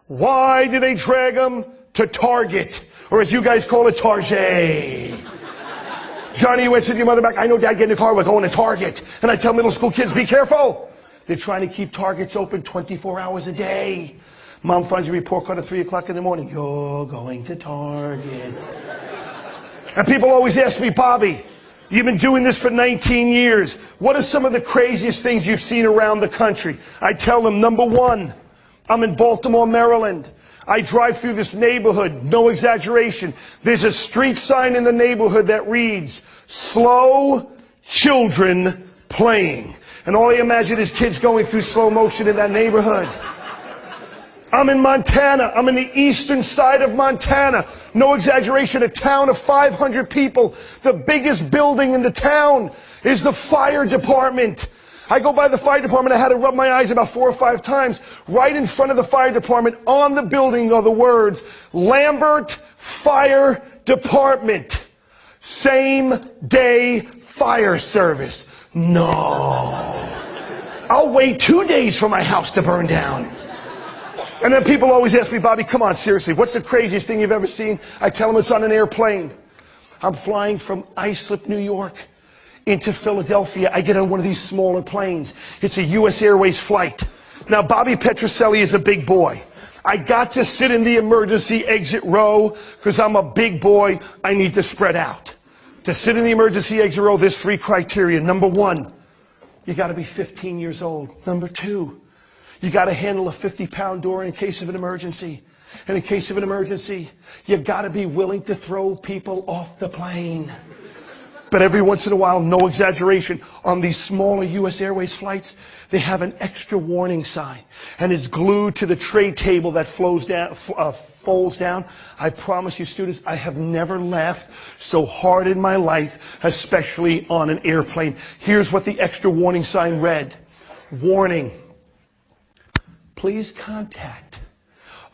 Why do they drag them to Target? Or as you guys call it, Target. Johnny, you went to your mother back, I know Dad, get in the car, we're going to Target. And I tell middle school kids, be careful. They're trying to keep Targets open 24 hours a day. Mom finds your report card at 3 o'clock in the morning. You're going to Target. And people always ask me, Bobby, you've been doing this for 19 years. What are some of the craziest things you've seen around the country? I tell them, number one, I'm in Baltimore, Maryland. I drive through this neighborhood, no exaggeration. There's a street sign in the neighborhood that reads, slow children playing. And all I imagine is kids going through slow motion in that neighborhood. I'm in Montana. I'm in the eastern side of Montana. No exaggeration, a town of 500 people. The biggest building in the town is the fire department. I go by the fire department. I had to rub my eyes about 4 or 5 times. Right in front of the fire department on the building are the words, Lambert Fire Department. Same day fire service. No. I'll wait 2 days for my house to burn down. And then people always ask me, Bobby, come on, seriously, what's the craziest thing you've ever seen? I tell them it's on an airplane. I'm flying from Islip, New York, into Philadelphia. I get on one of these smaller planes. It's a U.S. Airways flight. Now, Bobby Petrocelli is a big boy. I got to sit in the emergency exit row because I'm a big boy. I need to spread out. To sit in the emergency exit row, there's 3 criteria. Number 1, you got to be 15 years old. Number 2, you got to handle a 50-pound door in case of an emergency. And in case of an emergency, you got to be willing to throw people off the plane. But every once in a while, no exaggeration, on these smaller U.S. Airways flights, they have an extra warning sign. And it's glued to the tray table that folds down. I promise you, students, I have never laughed so hard in my life, especially on an airplane. Here's what the extra warning sign read. Warning. Please contact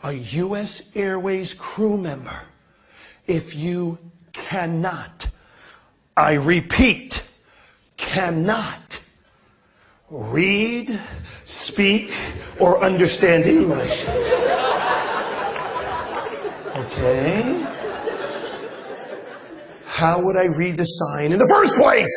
a U.S. Airways crew member if you cannot, I repeat, cannot read, speak, or understand English. Okay? How would I read the sign in the first place?